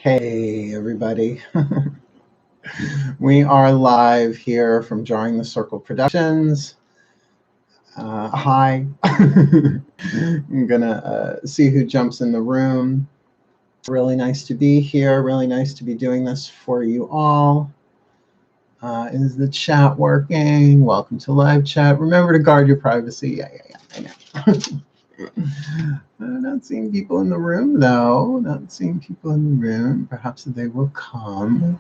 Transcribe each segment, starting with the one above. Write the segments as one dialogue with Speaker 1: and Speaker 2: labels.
Speaker 1: Hey, everybody. We are live here from Drawing the Circle Productions. Hi. I'm going to see who jumps in the room. Really nice to be here. Really nice to be doing this for you all. Is the chat working? Welcome to live chat. Remember to guard your privacy. Yeah, I know. I'm not seeing people in the room, though. Not seeing people in the room. Perhaps they will come.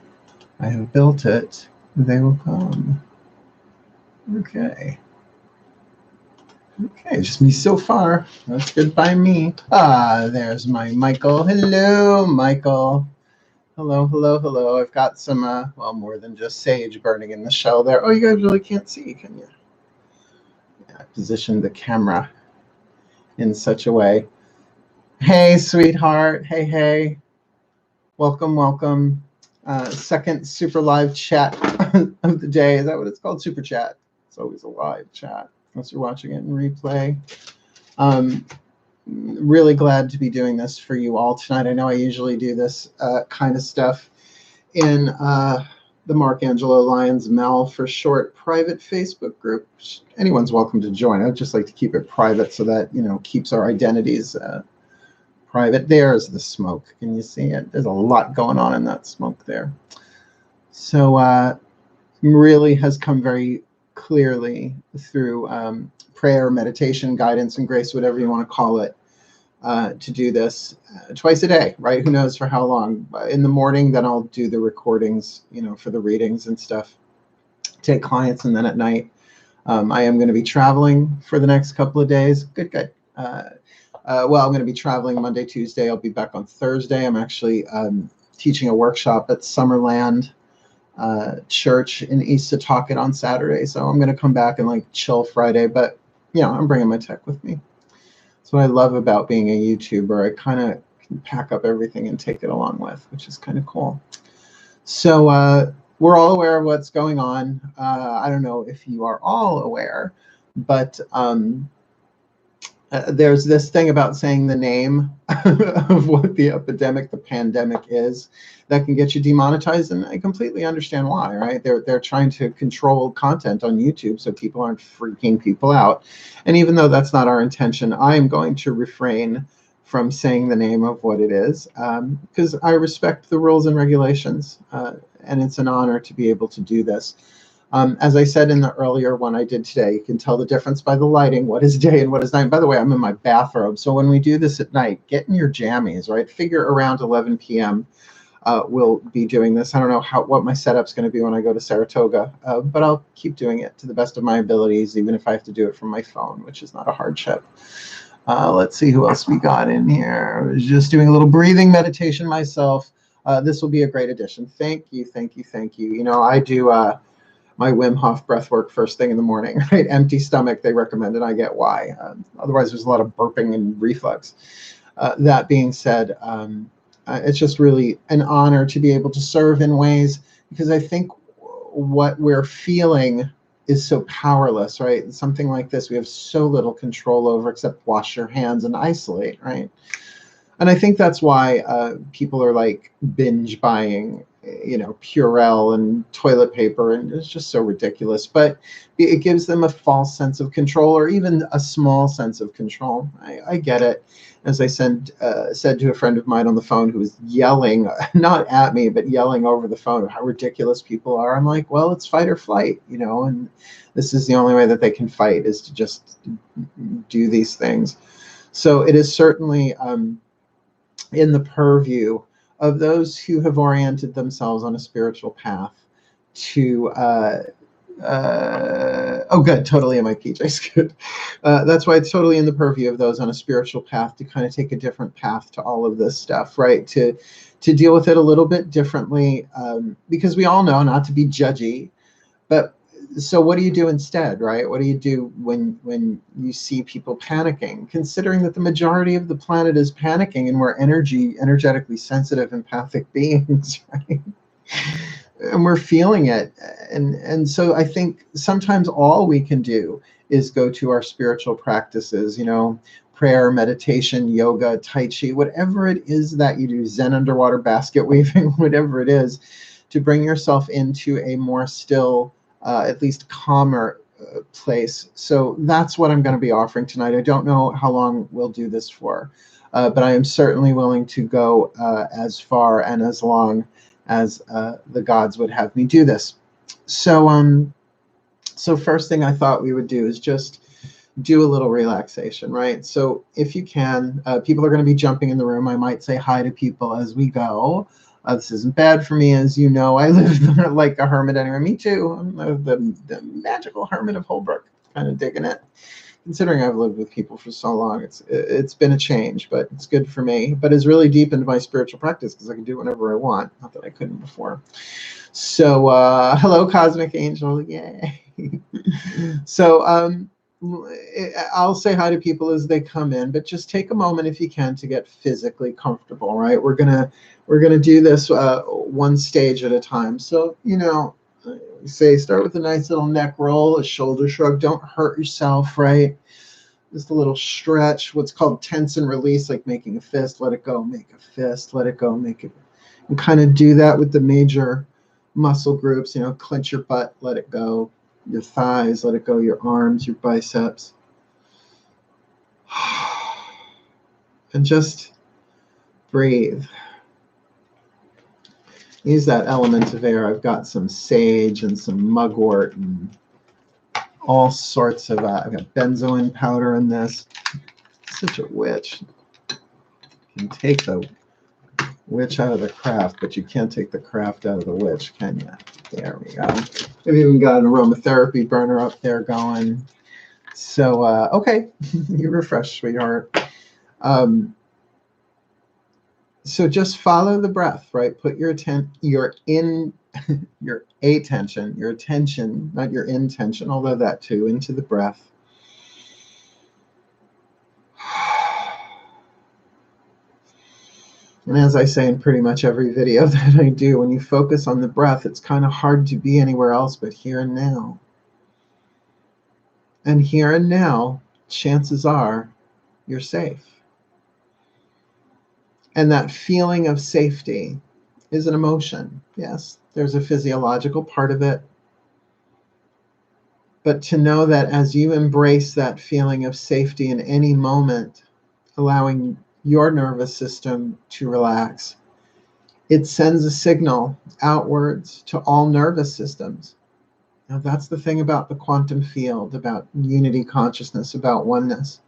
Speaker 1: I have built it. They will come. Okay. Okay, just me so far. That's good by me. There's my Michael. Hello, Michael. Hello, hello, hello. I've got some, well, more than just sage burning in the shell there. Oh, you guys really can't see, can you? Yeah, I positioned the camera in such a way. Hey, sweetheart. Hey, hey. Welcome, welcome. Second super live chat of the day. Is that what it's called? Super chat. It's always a live chat unless you're watching it in replay. Really glad to be doing this for you all tonight. I know I usually do this kind of stuff in the Mark Angelo Lyons Mel for short private Facebook group. Anyone's welcome to join. I'd just like to keep it private so that, you know, keeps our identities private. There's the smoke. Can you see it? There's a lot going on in that smoke there. So really has come very clearly through prayer, meditation, guidance, and grace, whatever you want to call it, to do this twice a day, right? Who knows for how long? In the morning, then I'll do the recordings, you know, for the readings and stuff, take clients, and then at night, I am going to be traveling for the next couple of days. Good. Well, I'm going to be traveling Monday, Tuesday. I'll be back on Thursday. I'm actually teaching a workshop at Summerland Church in East Setauket on Saturday. So I'm going to come back and like chill Friday. But, you know, I'm bringing my tech with me. That's what I love about being a YouTuber. I kind of can pack up everything and take it along with, which is kind of cool. So we're all aware of what's going on. I don't know if you are all aware, but there's this thing about saying the name of what the epidemic, the pandemic is, that can get you demonetized, and I completely understand why, right? They're trying to control content on YouTube so people aren't freaking people out. And even though that's not our intention, I am going to refrain from saying the name of what it is because I respect the rules and regulations, and it's an honor to be able to do this. As I said in the earlier one I did today, you can tell the difference by the lighting, what is day and what is night. And by the way, I'm in my bathrobe. So when we do this at night, get in your jammies, right? Figure around 11 p.m. We'll be doing this. I don't know what my setup's going to be when I go to Saratoga, but I'll keep doing it to the best of my abilities, even if I have to do it from my phone, which is not a hardship. Let's see who else we got in here. I was just doing a little breathing meditation myself. This will be a great addition. Thank you, thank you, thank you. You know, I do my Wim Hof breath work first thing in the morning, right? Empty stomach, they recommend, and I get why. Otherwise, there's a lot of burping and reflux. That being said, it's just really an honor to be able to serve in ways, because I think what we're feeling is so powerless, right? Something like this, we have so little control over except wash your hands and isolate, right? And I think that's why people are like binge buying, you know, Purell and toilet paper, and it's just so ridiculous. But it gives them a false sense of control, or even a small sense of control. I get it. As I said to a friend of mine on the phone who was yelling, not at me, but yelling over the phone how ridiculous people are. I'm like, well, it's fight or flight, you know, and this is the only way that they can fight, is to just do these things. So it is certainly in the purview of those who have oriented themselves on a spiritual path to, oh good, totally in my PJs, good. That's why it's totally in the purview of those on a spiritual path to kind of take a different path to all of this stuff, right? To deal with it a little bit differently, because we all know not to be judgy, but so what do you do instead, right? What do you do when you see people panicking, considering that the majority of the planet is panicking and we're energetically sensitive, empathic beings, right? And we're feeling it. And so I think sometimes all we can do is go to our spiritual practices, you know, prayer, meditation, yoga, tai chi, whatever it is that you do, Zen underwater basket weaving, whatever it is, to bring yourself into a more still, at least calmer place. So that's what I'm going to be offering tonight. I don't know how long we'll do this for, but I am certainly willing to go as far and as long as the gods would have me do this. So first thing I thought we would do is just do a little relaxation, right? So if you can, people are going to be jumping in the room. I might say hi to people as we go. This isn't bad for me, as you know. I live like a hermit anyway. Me too. I'm the magical hermit of Holbrook. Kind of digging it. Considering I've lived with people for so long, it's been a change, but it's good for me. But it's really deepened my spiritual practice because I can do whatever I want. Not that I couldn't before. So hello, Cosmic Angel. Yay. So I'll say hi to people as they come in, but just take a moment if you can to get physically comfortable, right? We're gonna do this one stage at a time. So, you know, say start with a nice little neck roll, a shoulder shrug. Don't hurt yourself, right? Just a little stretch, what's called tense and release, like making a fist. Let it go, make a fist. Let it go, make it. And kind of do that with the major muscle groups. You know, clench your butt, let it go. Your thighs, let it go. Your arms, your biceps. And just breathe. Use that element of air. I've got some sage and some mugwort and all sorts of, I've got benzoin powder in this. Such a witch. You can take the witch out of the craft, but you can't take the craft out of the witch, can you? There we go. We've even got an aromatherapy burner up there going. So, okay, you're refreshed, sweetheart. So just follow the breath, right? Put your attention, not your intention, although that too, into the breath. And as I say in pretty much every video that I do, when you focus on the breath, it's kind of hard to be anywhere else but here and now. And here and now, chances are, you're safe. And that feeling of safety is an emotion. Yes, there's a physiological part of it. But to know that as you embrace that feeling of safety in any moment, allowing your nervous system to relax, it sends a signal outwards to all nervous systems. Now, that's the thing about the quantum field, about unity consciousness, about oneness,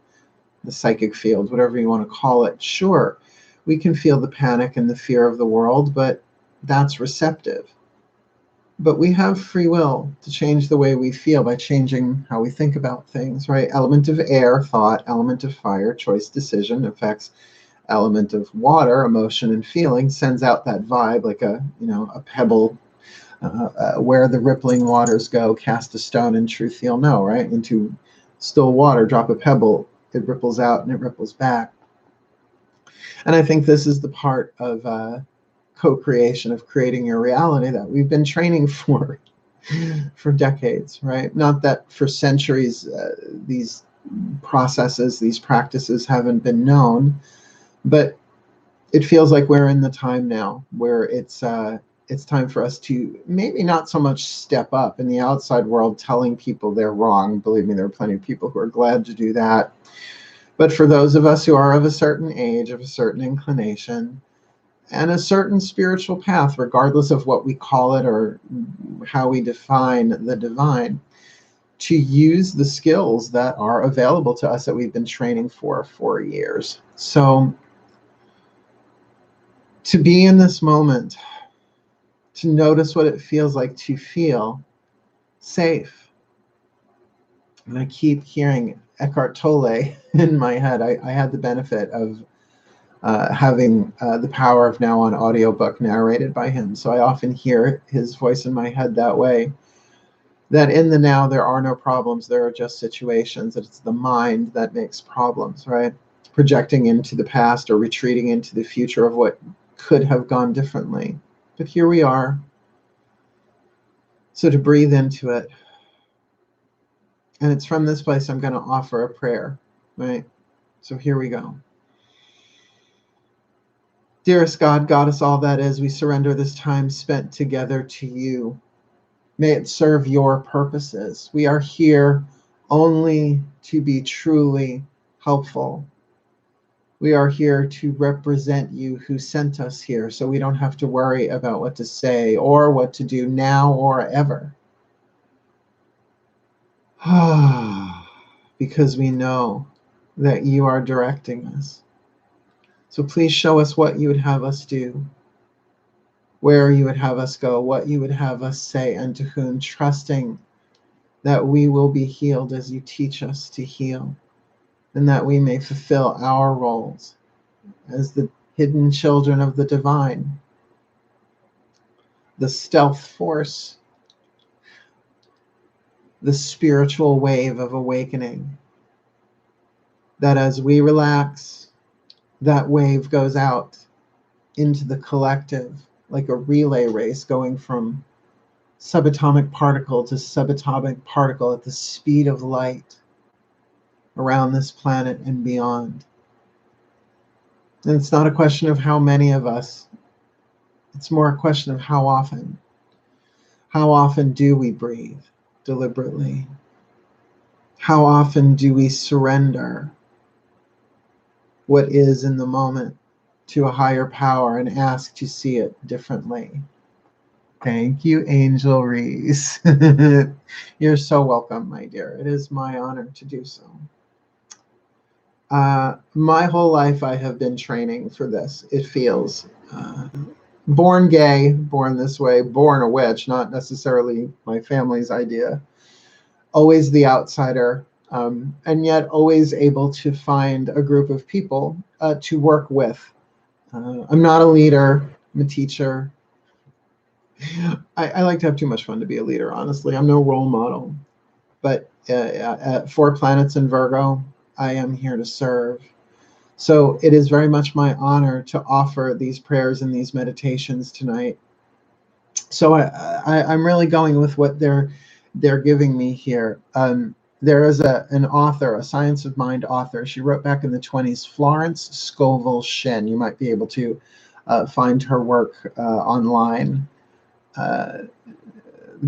Speaker 1: the psychic field, whatever you want to call it. Sure, we can feel the panic and the fear of the world, but that's receptive. But we have free will to change the way we feel by changing how we think about things, right? Element of air, thought. Element of fire, choice, decision. Affects element of water, emotion and feeling. Sends out that vibe like a pebble. Where the rippling waters go, cast a stone, in truth you'll know, right? Into still water, drop a pebble, it ripples out and it ripples back. And I think this is the part of co-creation, of creating your reality that we've been training for decades, right? Not that for centuries these processes, these practices haven't been known, but it feels like we're in the time now where it's time for us to maybe not so much step up in the outside world telling people they're wrong. Believe me, there are plenty of people who are glad to do that. But for those of us who are of a certain age, of a certain inclination, and a certain spiritual path, regardless of what we call it or how we define the divine, to use the skills that are available to us that we've been training for years. So to be in this moment, to notice what it feels like to feel safe. And I keep hearing Eckhart Tolle in my head. I had the benefit of having The Power of Now on audiobook narrated by him. So I often hear his voice in my head that way. That in the now there are no problems, there are just situations. That it's the mind that makes problems, right? Projecting into the past or retreating into the future of what could have gone differently. But here we are. So to breathe into it. And it's from this place I'm going to offer a prayer, right? So here we go. Dearest God, Goddess, all that is, we surrender this time spent together to you. May it serve your purposes. We are here only to be truly helpful. We are here to represent you who sent us here, so we don't have to worry about what to say or what to do now or ever. Because we know that you are directing us. So please show us what you would have us do, where you would have us go, what you would have us say, and to whom, trusting that we will be healed as you teach us to heal, and that we may fulfill our roles as the hidden children of the divine, the stealth force, the spiritual wave of awakening, that as we relax, that wave goes out into the collective like a relay race going from subatomic particle to subatomic particle at the speed of light around this planet and beyond. And it's not a question of how many of us, it's more a question of how often. How often do we breathe deliberately? How often do we surrender what is in the moment to a higher power and ask to see it differently? Thank you, Angel Reese. You're so welcome, my dear. It is my honor to do so. My whole life I have been training for this, it feels. Born gay, born this way, born a witch, not necessarily my family's idea. Always the outsider, and yet always able to find a group of people to work with. I'm not a leader, I'm a teacher. I like to have too much fun to be a leader, honestly. I'm no role model. But at 4 planets in Virgo, I am here to serve. So it is very much my honor to offer these prayers and these meditations tonight. So I'm really going with what they're giving me here. There is an author, a Science of Mind author. She wrote back in the 1920s, Florence Scovel Shinn. You might be able to find her work online.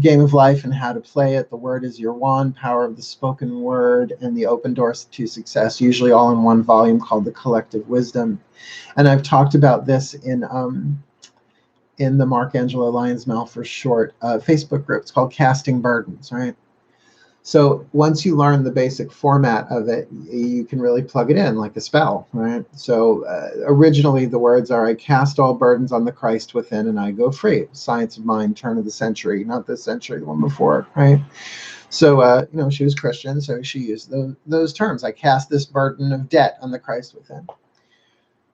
Speaker 1: Game of Life and How to Play It, The Word is Your Wand, Power of the Spoken Word, and The Open Doors to Success, usually all in one volume called The Collective Wisdom. And I've talked about this in the Mark Angelo Lyons Mal for Short Facebook group. It's called Casting Burdens, right? So once you learn the basic format of it, you can really plug it in like a spell, right? So originally the words are, I cast all burdens on the Christ within and I go free. Science of Mind, turn of the century, not this century, the one before, right? So, she was Christian, so she used those terms. I cast this burden of debt on the Christ within.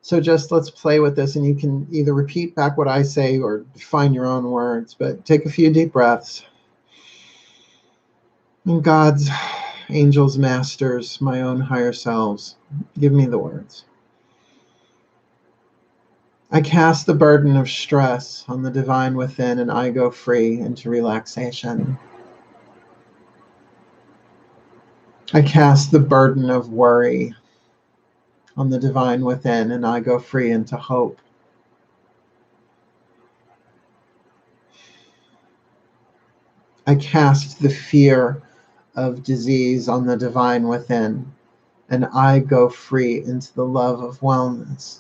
Speaker 1: So just let's play with this, and you can either repeat back what I say or find your own words, but take a few deep breaths. And God's angels, masters, my own higher selves, give me the words. I cast the burden of stress on the divine within and I go free into relaxation. I cast the burden of worry on the divine within and I go free into hope. I cast the fear of disease on the divine within, and I go free into the love of wellness.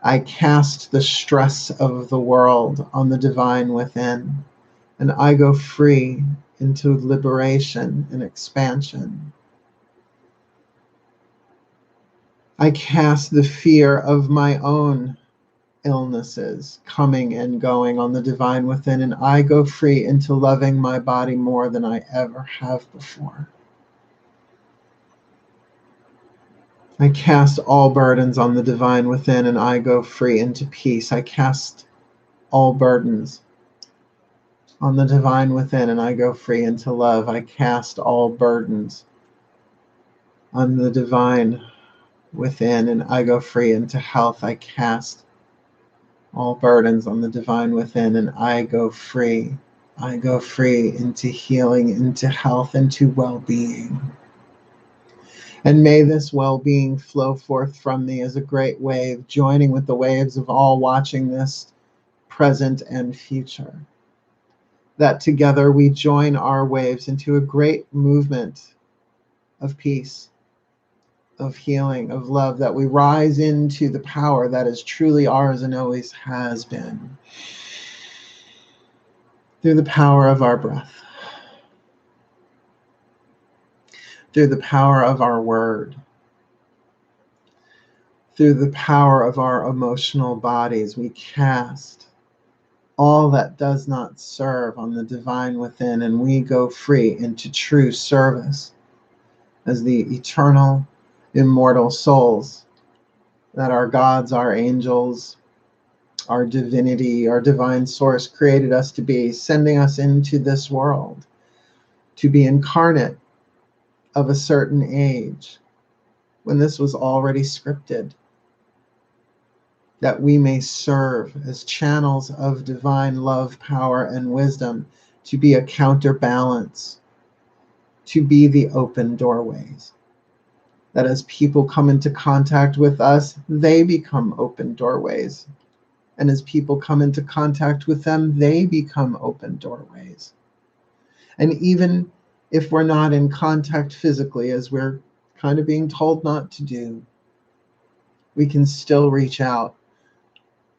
Speaker 1: I cast the stress of the world on the divine within, and I go free into liberation and expansion. I cast the fear of my own illnesses coming and going on the divine within, and I go free into loving my body more than I ever have before. I cast all burdens on the divine within and I go free into peace. I cast all burdens on the divine within and I go free into love. I cast all burdens on the divine within and I go free into health. I cast all burdens on the divine within and I go free. I go free into healing, into health, into well-being. And may this well-being flow forth from me as a great wave, joining with the waves of all watching this, present and future. That together we join our waves into a great movement of peace, of healing, of love, that we rise into the power that is truly ours and always has been, through the power of our breath, through the power of our word, through the power of our emotional bodies. We cast all that does not serve on the divine within, and we go free into true service as the eternal, immortal souls that our gods, our angels, our divinity, our divine source created us to be, sending us into this world to be incarnate of a certain age, when this was already scripted, that we may serve as channels of divine love, power, and wisdom, to be a counterbalance, to be the open doorways. That as people come into contact with us, they become open doorways. And as people come into contact with them, they become open doorways. And even if we're not in contact physically, as we're kind of being told not to do, we can still reach out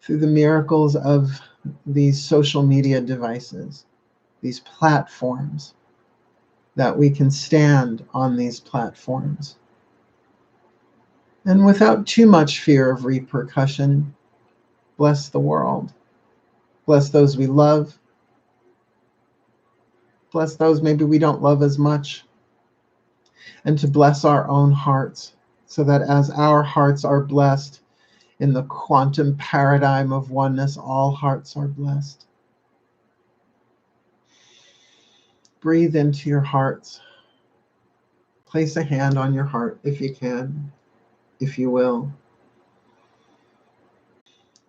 Speaker 1: through the miracles of these social media devices, these platforms, that we can stand on these platforms. And without too much fear of repercussion, bless the world. Bless those we love. Bless those maybe we don't love as much. And to bless our own hearts, so that as our hearts are blessed in the quantum paradigm of oneness, all hearts are blessed. Breathe into your hearts. Place a hand on your heart if you can, if you will.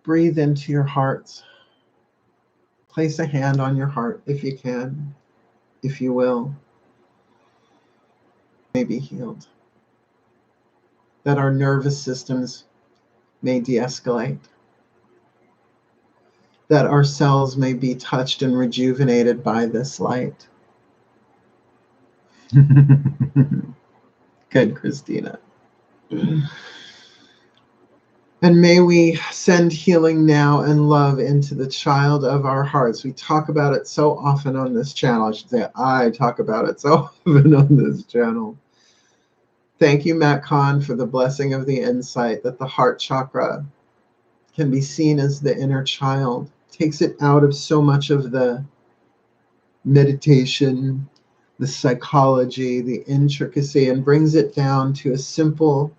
Speaker 1: Breathe into your hearts. Place a hand on your heart if you can, if you will. May be healed. That our nervous systems may de-escalate. That our cells may be touched and rejuvenated by this light. Good, Christina. And may we send healing now and love into the child of our hearts. We talk about it so often on this channel. I should say I talk about it so often on this channel. Thank you, Matt Kahn, for the blessing of the insight that the heart chakra can be seen as the inner child. Takes it out of so much of the meditation, the psychology, the intricacy, and brings it down to a simple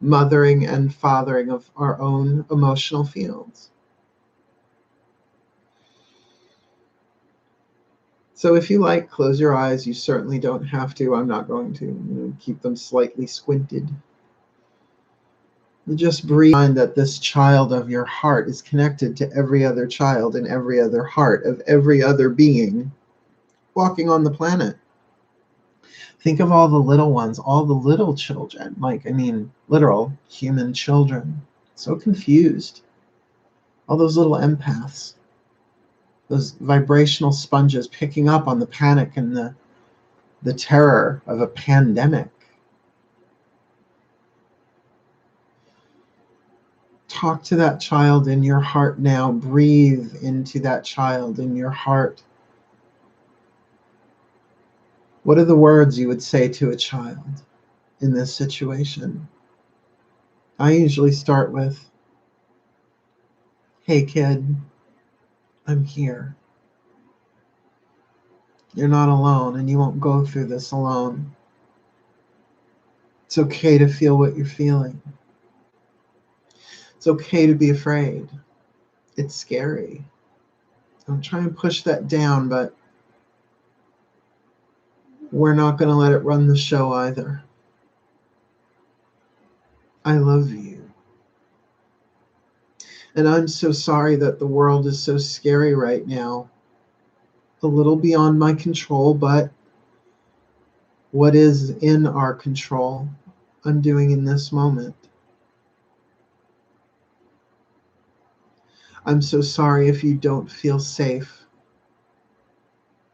Speaker 1: mothering and fathering of our own emotional fields. So if you like, close your eyes. You certainly don't have to. I'm not going to. Keep them slightly squinted. Just breathe. Mind that this child of your heart is connected to every other child and every other heart of every other being walking on the planet. Think of all the little ones, all the little children, literal human children, so confused. All those little empaths, those vibrational sponges picking up on the panic and the terror of a pandemic. Talk to that child in your heart now. Breathe into that child in your heart. What are the words you would say to a child in this situation? I usually start with, "Hey kid, I'm here. You're not alone, and you won't go through this alone. It's okay to feel what you're feeling. It's okay to be afraid. It's scary. Don't try and push that down, but we're not going to let it run the show either. I love you. And I'm so sorry that the world is so scary right now. A little beyond my control, but what is in our control I'm doing in this moment. I'm so sorry if you don't feel safe.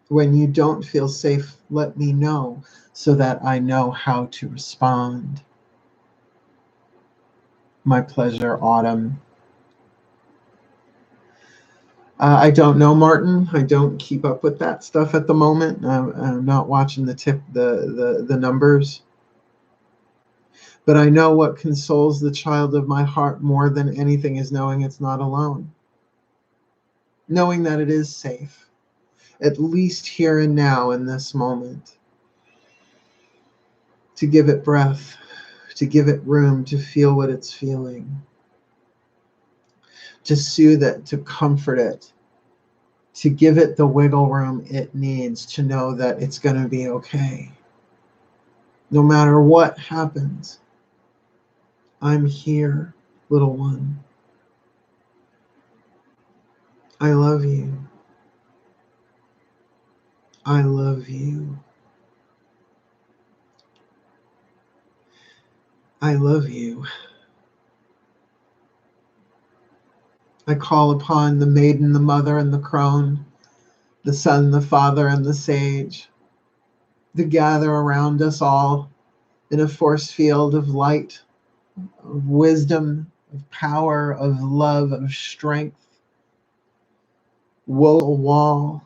Speaker 1: When you don't feel safe, let me know so that I know how to respond. My pleasure, Autumn. I don't know, Martin. I don't keep up with that stuff at the moment. I'm not watching the numbers. But I know what consoles the child of my heart more than anything is knowing it's not alone. Knowing that it is safe, at least here and now in this moment. To give it breath, to give it room to feel what it's feeling. To soothe it, to comfort it. To give it the wiggle room it needs to know that it's going to be okay. No matter what happens, I'm here, little one. I love you. I love you. I love you. I call upon the maiden, the mother, and the crone, the son, the father, and the sage, to gather around us all in a force field of light, of wisdom, of power, of love, of strength. Wove a wall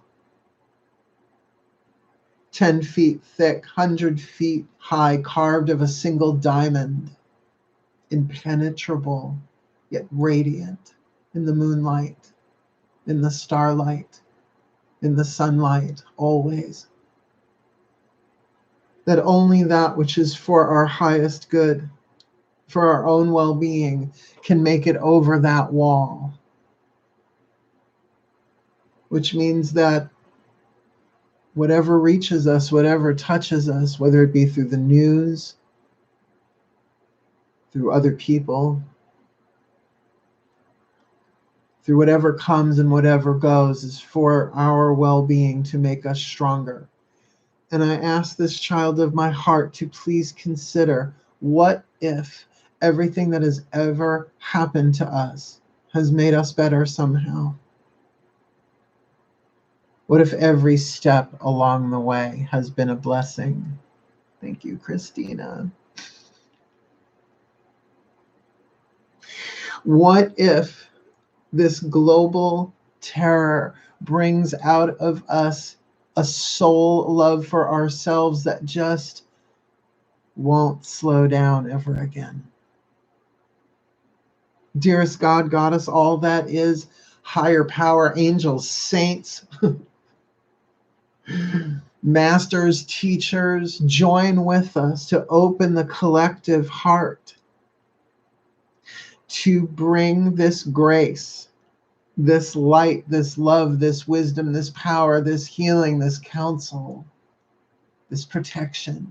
Speaker 1: 10 feet thick, 100 feet high, carved of a single diamond, impenetrable, yet radiant in the moonlight, in the starlight, in the sunlight, always. That only that which is for our highest good, for our own well-being, can make it over that wall. Which means that whatever reaches us, whatever touches us, whether it be through the news, through other people, through whatever comes and whatever goes, is for our well-being, to make us stronger. And I ask this child of my heart to please consider, what if everything that has ever happened to us has made us better somehow? What if every step along the way has been a blessing? Thank you, Christina. What if this global terror brings out of us a soul love for ourselves that just won't slow down ever again? Dearest God, Goddess, all that is, higher power, angels, saints, masters, teachers, join with us to open the collective heart to bring this grace, this light, this love, this wisdom, this power, this healing, this counsel, this protection,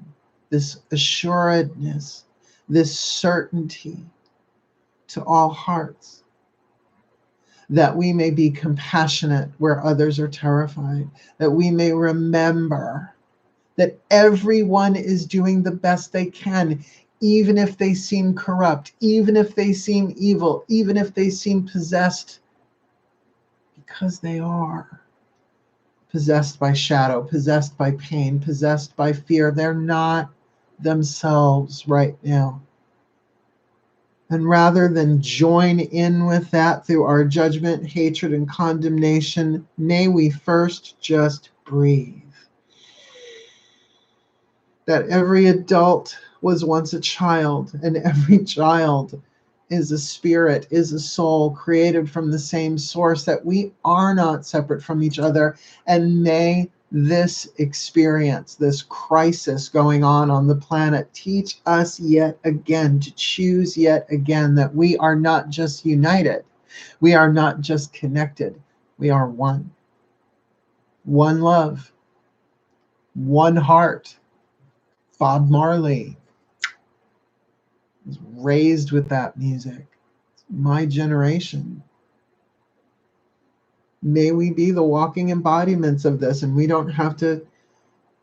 Speaker 1: this assuredness, this certainty to all hearts, that we may be compassionate where others are terrified, that we may remember that everyone is doing the best they can, even if they seem corrupt, even if they seem evil, even if they seem possessed, because they are possessed by shadow, possessed by pain, possessed by fear. They're not themselves right now. And rather than join in with that through our judgment, hatred, and condemnation, may we first just breathe. That every adult was once a child, and every child is a spirit, is a soul created from the same source, that we are not separate from each other. And may this experience, this crisis going on the planet, teach us yet again to choose yet again that we are not just united, we are not just connected, we are one. One love, one heart. Bob Marley was raised with that music. It's my generation. May we be the walking embodiments of this, and we don't have to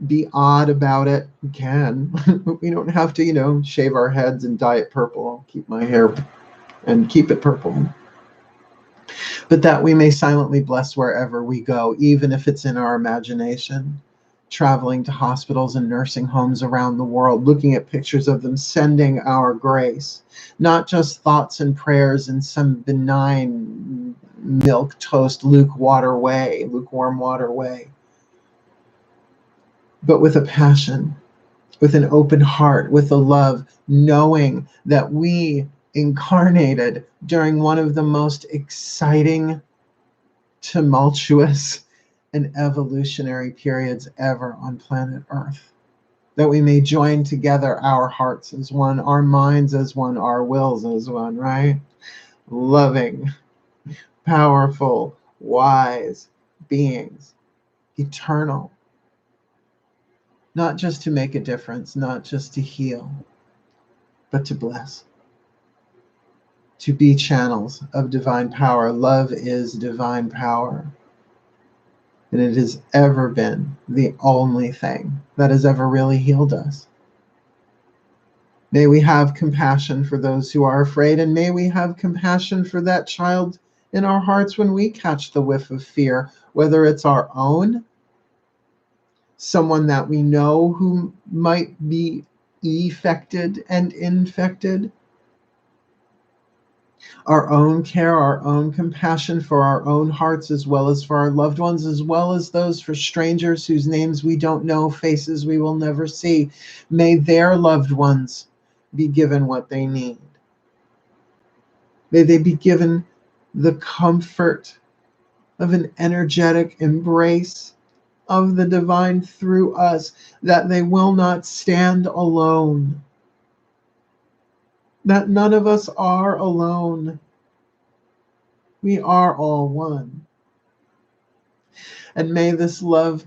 Speaker 1: be odd about it. We can. We don't have to, shave our heads and dye it purple. I'll keep my hair and keep it purple. But that we may silently bless wherever we go, even if it's in our imagination, traveling to hospitals and nursing homes around the world, looking at pictures of them, sending our grace, not just thoughts and prayers in some benign milk toast lukewarm water way, but with a passion, with an open heart, with a love, knowing that we incarnated during one of the most exciting, tumultuous, and evolutionary periods ever on planet Earth. That we may join together our hearts as one, our minds as one, our wills as one, right? Loving, powerful, wise beings, eternal. Not just to make a difference, not just to heal, but to bless. To be channels of divine power. Love is divine power. And it has ever been the only thing that has ever really healed us. May we have compassion for those who are afraid, and may we have compassion for that child in our hearts when we catch the whiff of fear, whether it's our own, someone that we know who might be affected and infected, our own care, our own compassion for our own hearts, as well as for our loved ones, as well as those for strangers whose names we don't know, faces we will never see. May their loved ones be given what they need. May they be given the comfort of an energetic embrace of the divine through us, that they will not stand alone, that none of us are alone. We are all one. And may this love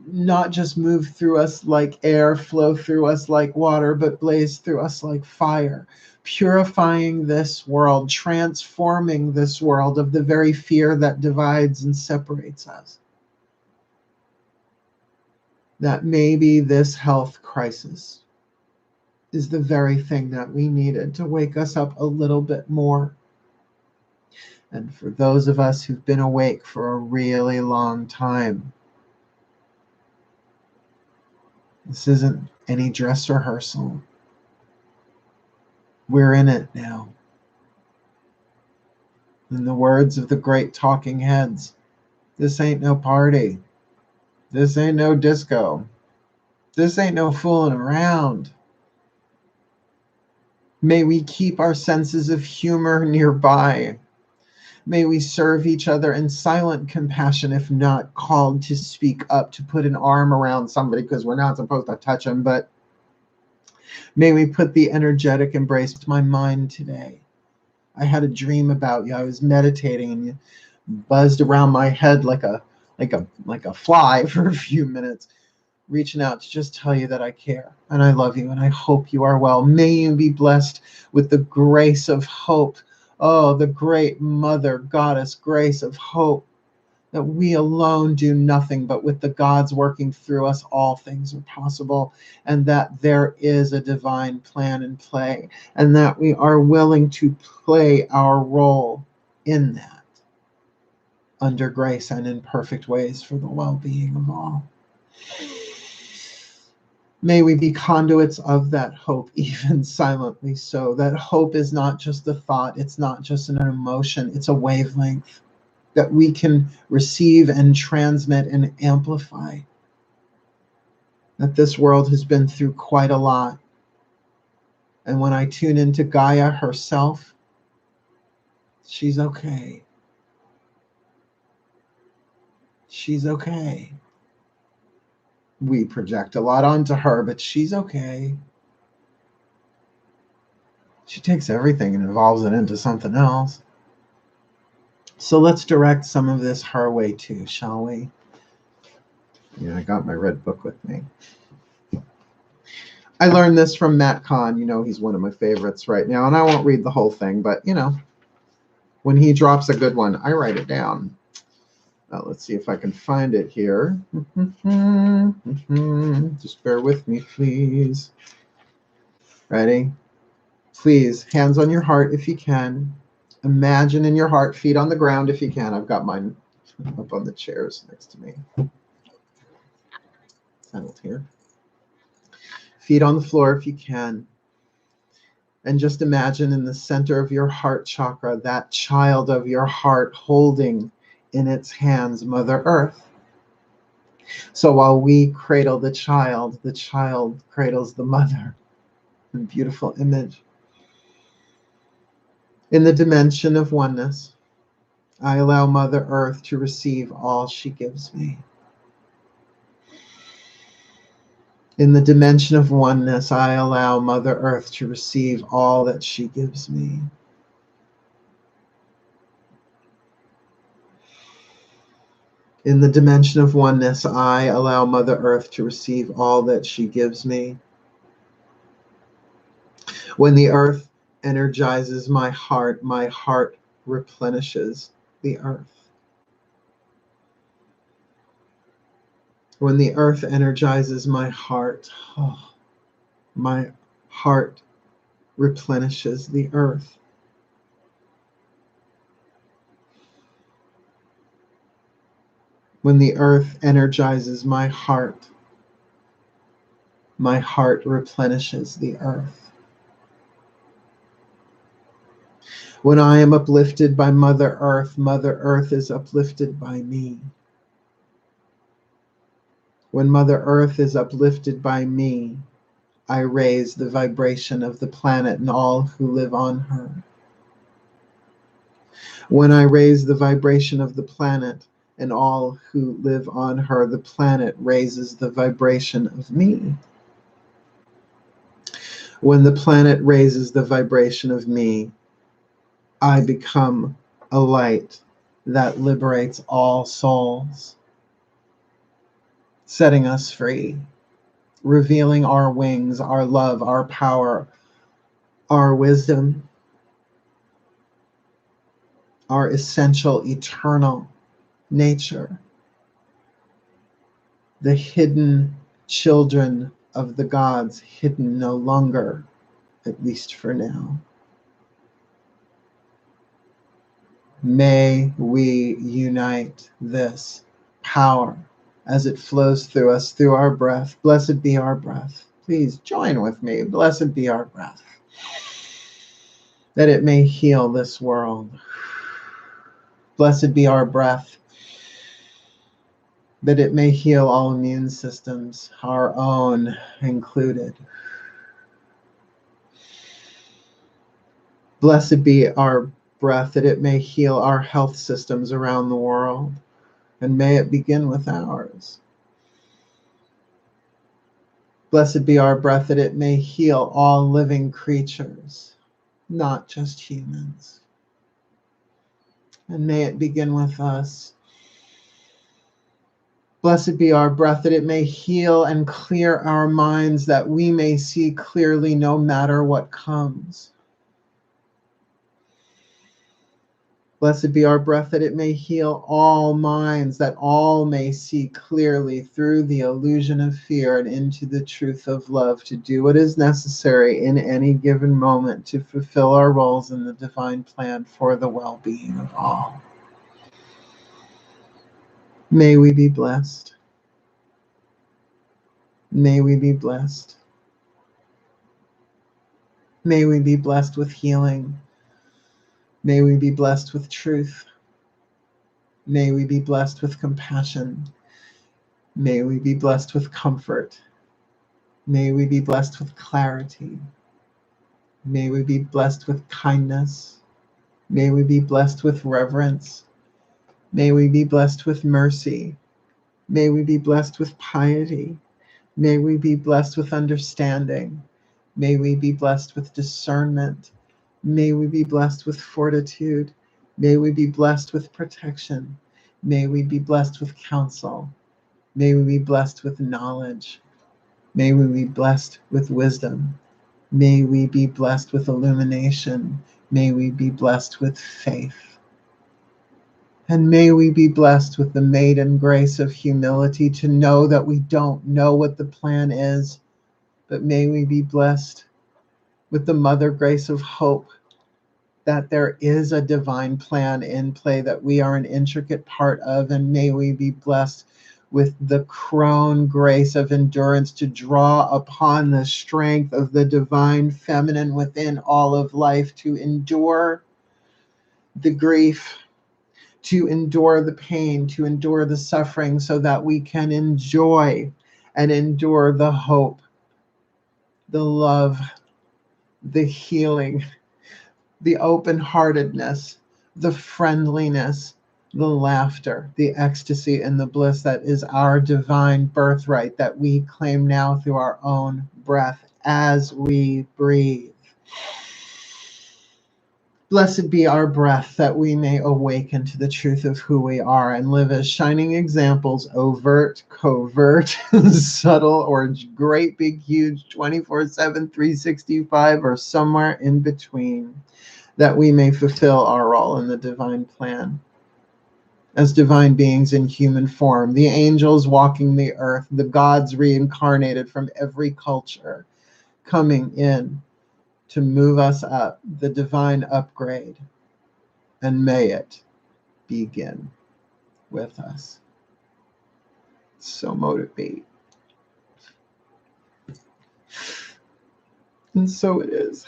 Speaker 1: not just move through us like air, flow through us like water, but blaze through us like fire, purifying this world, transforming this world of the very fear that divides and separates us. That maybe this health crisis is the very thing that we needed to wake us up a little bit more. And for those of us who've been awake for a really long time, this isn't any dress rehearsal. We're in it now. In the words of the great talking heads, this ain't no party. This ain't no disco. This ain't no fooling around. May we keep our senses of humor nearby. May we serve each other in silent compassion, if not called to speak up, to put an arm around somebody, because we're not supposed to touch them, but may we put the energetic embrace to my mind today. I had a dream about you. I was meditating and you buzzed around my head like a fly for a few minutes, reaching out to just tell you that I care and I love you and I hope you are well. May you be blessed with the grace of hope. Oh, the great Mother Goddess grace of hope, that we alone do nothing, but with the gods working through us, all things are possible, and that there is a divine plan in play, and that we are willing to play our role in that, under grace and in perfect ways for the well-being of all. May we be conduits of that hope, even silently so. That hope is not just a thought, it's not just an emotion, it's a wavelength that we can receive and transmit and amplify. That this world has been through quite a lot. And when I tune into Gaia herself, she's okay. She's okay. We project a lot onto her, but she's okay. She takes everything and evolves it into something else. So let's direct some of this her way too, shall we? Yeah, I got my red book with me. I learned this from Matt KAHN. You know, he's one of my favorites right now. And I won't read the whole thing, but, you know, when he drops a good one, I write it down. Let's see if I can find it here. Just bear with me, please. Ready? Please, hands on your heart if you can. Imagine in your heart, feet on the ground if you can. I've got mine up on the chairs next to me. Settled here. Feet on the floor if you can. And just imagine in the center of your heart chakra, that child of your heart holding in its hands Mother Earth. So while we cradle the child cradles the mother. A beautiful image. In the dimension of oneness, I allow Mother Earth to receive all she gives me. In the dimension of oneness, I allow Mother Earth to receive all that she gives me. In the dimension of oneness, I allow Mother Earth to receive all that she gives me. When the earth energizes my heart replenishes the earth. When the earth energizes my heart replenishes the earth. When the earth energizes my heart replenishes the earth. When I am uplifted by Mother Earth is uplifted by me. When Mother Earth is uplifted by me, I raise the vibration of the planet and all who live on her. When I raise the vibration of the planet and all who live on her, the planet raises the vibration of me. When the planet raises the vibration of me, I become a light that liberates all souls, setting us free, revealing our wings, our love, our power, our wisdom, our essential, eternal nature, the hidden children of the gods, hidden no longer, at least for now. May we unite this power as it flows through us, through our breath. Blessed be our breath. Please join with me. Blessed be our breath, that it may heal this world. Blessed be our breath, that it may heal all immune systems, our own included. Blessed be our breath, that it may heal our health systems around the world, and may it begin with ours. Blessed be our breath, that it may heal all living creatures, not just humans. And may it begin with us. Blessed be our breath, that it may heal and clear our minds, that we may see clearly no matter what comes. Blessed be our breath, that it may heal all minds, that all may see clearly through the illusion of fear and into the truth of love, to do what is necessary in any given moment to fulfill our roles in the divine plan for the well-being of all. May we be blessed. May we be blessed. May we be blessed with healing. May we be blessed with truth. May we be blessed with compassion. May we be blessed with comfort. May we be blessed with clarity. May we be blessed with kindness. May we be blessed with reverence. May we be blessed with mercy. May we be blessed with piety. May we be blessed with understanding. May we be blessed with discernment. May we be blessed with fortitude. May we be blessed with protection. May we be blessed with counsel. May we be blessed with knowledge. May we be blessed with wisdom. May we be blessed with illumination. May we be blessed with faith. And may we be blessed with the maiden grace of humility to know that we don't know what the plan is, but may we be blessed with the mother grace of hope that there is a divine plan in play that we are an intricate part of, and may we be blessed with the crone grace of endurance to draw upon the strength of the divine feminine within all of life to endure the grief, to endure the pain, to endure the suffering, so that we can enjoy and endure the hope, the love, the healing, the open-heartedness, the friendliness, the laughter, the ecstasy, and the bliss that is our divine birthright that we claim now through our own breath as we breathe. Blessed be our breath, that we may awaken to the truth of who we are and live as shining examples, overt, covert, subtle, or great, big, huge, 24/7, 365, or somewhere in between, that we may fulfill our role in the divine plan. As divine beings in human form, the angels walking the earth, the gods reincarnated from every culture, coming in to move us up, the divine upgrade, and may it begin with us. So motivate. And so it is.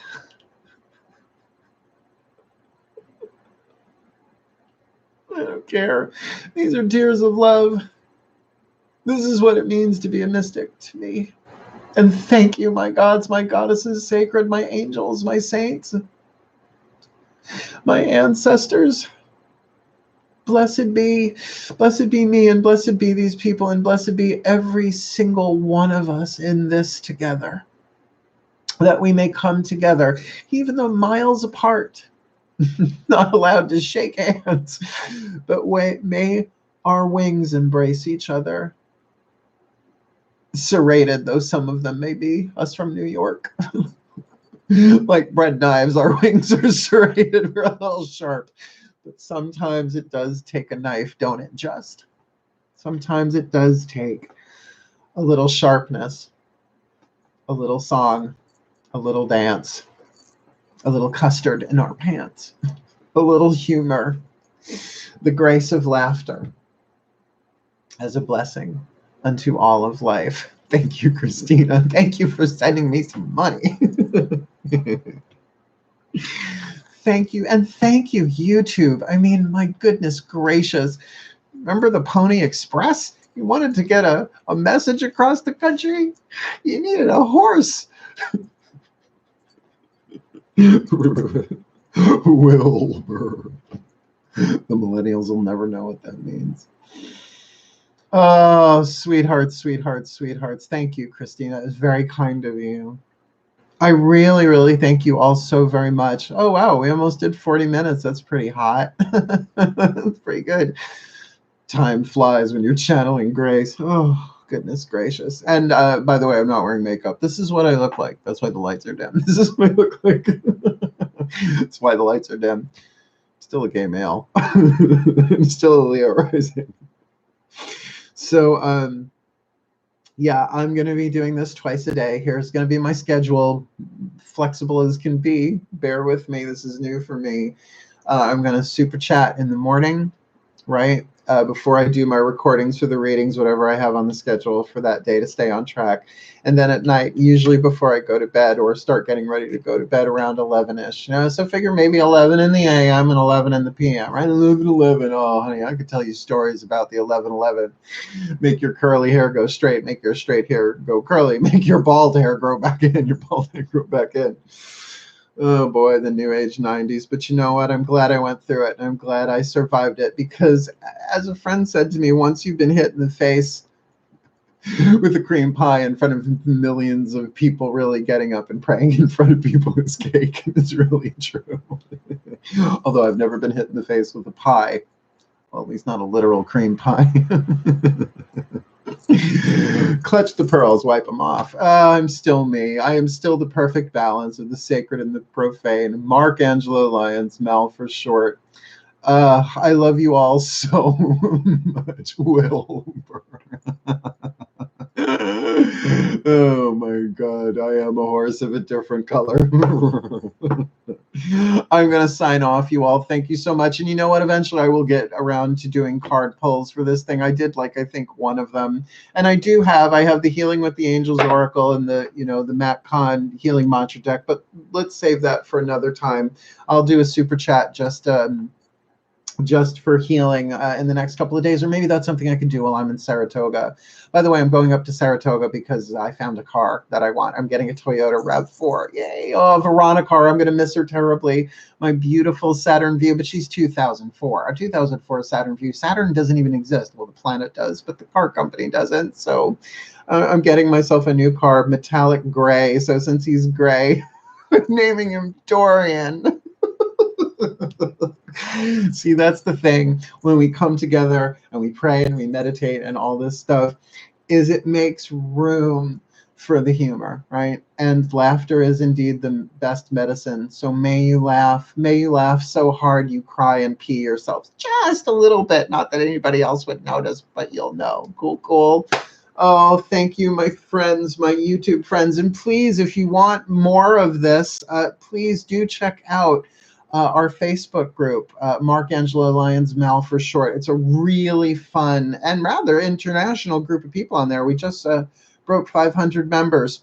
Speaker 1: I don't care. These are tears of love. This is what it means to be a mystic to me. And thank you, my gods, my goddesses, sacred, my angels, my saints, my ancestors. Blessed be me, and blessed be these people, and blessed be every single one of us in this together, that we may come together, even though miles apart, not allowed to shake hands, but may our wings embrace each other. Serrated though some of them may be, us from New York. Like bread knives, our wings are serrated, we're a little sharp. But sometimes it does take a knife, don't it, just? Sometimes it does take a little sharpness, a little song, a little dance, a little custard in our pants, a little humor, the grace of laughter as a blessing unto all of life. Thank you, Christina. Thank you for sending me some money. Thank you. And thank you, YouTube. I mean, my goodness gracious. Remember the Pony Express? You wanted to get a message across the country? You needed a horse. Wilbur. The millennials will never know what that means. Oh, sweethearts, sweethearts, sweethearts. Thank you, Christina. It was very kind of you. I really, really thank you all so very much. Oh, wow. We almost did 40 minutes. That's pretty hot. That's pretty good. Time flies when you're channeling grace. Oh, goodness gracious. And by the way, I'm not wearing makeup. This is what I look like. That's why the lights are dim. This is what I look like. That's why the lights are dim. Still a gay male. I'm still a Leo rising. So, yeah, I'm going to be doing this twice a day. Here's going to be my schedule, flexible as can be. Bear with me. This is new for me. I'm going to super chat in the morning, right? Before I do my recordings for the readings, whatever I have on the schedule for that day to stay on track. And then at night, usually before I go to bed or start getting ready to go to bed around 11-ish. You know, so figure maybe 11 in the a.m. and 11 in the p.m., right? 11. Oh, honey, I could tell you stories about the 11. Make your curly hair go straight. Make your straight hair go curly. Make your bald hair grow back in. Your bald hair grow back in. Oh boy, the new age 90s. But you know what? I'm glad I went through it. And I'm glad I survived it, because as a friend said to me, once you've been hit in the face with a cream pie in front of millions of people, really getting up and praying in front of people is cake. It's really true. Although I've never been hit in the face with a pie. Well, at least not a literal cream pie. Clutch the pearls, wipe them off. I'm still me. I am still the perfect balance of the sacred and the profane. Mark Angelo Lyons, Mal for short. I love you all so much, Wilbur. Oh my God, I am a horse of a different color. I'm going to sign off, you all. Thank you so much. And you know what? Eventually I will get around to doing card pulls for this thing. I did, like, I think one of them. And I have the Healing with the Angels Oracle and the, the Matt KAHN Healing Mantra deck. But let's save that for another time. I'll do a super chat just for healing in the next couple of days, or maybe that's something I can do while I'm in Saratoga. By the way, I'm going up to Saratoga because I found a car that I want. I'm getting a Toyota RAV4. Yay! Oh, Verona car. I'm going to miss her terribly. My beautiful Saturn Vue, but she's 2004. A 2004 Saturn Vue. Saturn doesn't even exist. Well, the planet does, but the car company doesn't. So I'm getting myself a new car, metallic gray. So since he's gray, I'm naming him Dorian. See, that's the thing when we come together and we pray and we meditate and all this stuff, is it makes room for the humor, right? And laughter is indeed the best medicine. So may you laugh so hard you cry and pee yourselves just a little bit. Not that anybody else would notice, but you'll know. Cool. Oh, thank you, my friends, my YouTube friends. And please, if you want more of this, please do check out our Facebook group, Mark, Angelo, Lyons, Mal for short. It's a really fun and rather international group of people on there. We just broke 500 members.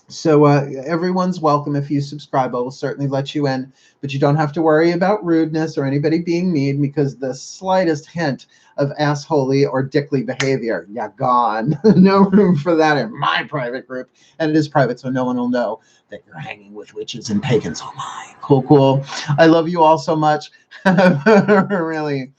Speaker 1: So everyone's welcome if you subscribe. I will certainly let you in, but you don't have to worry about rudeness or anybody being mean, because the slightest hint of assholey or dickly behavior, you're gone. No room for that in my private group. And it is private, so no one will know that you're hanging with witches and pagans. Oh my, cool. I love you all so much. Really,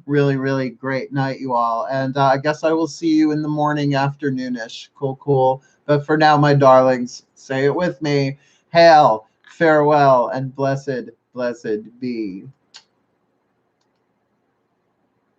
Speaker 1: really, really great night, you all. And I guess I will see you in the morning, afternoonish. Cool. But for now, my darlings, say it with me. Hail, farewell, and blessed be.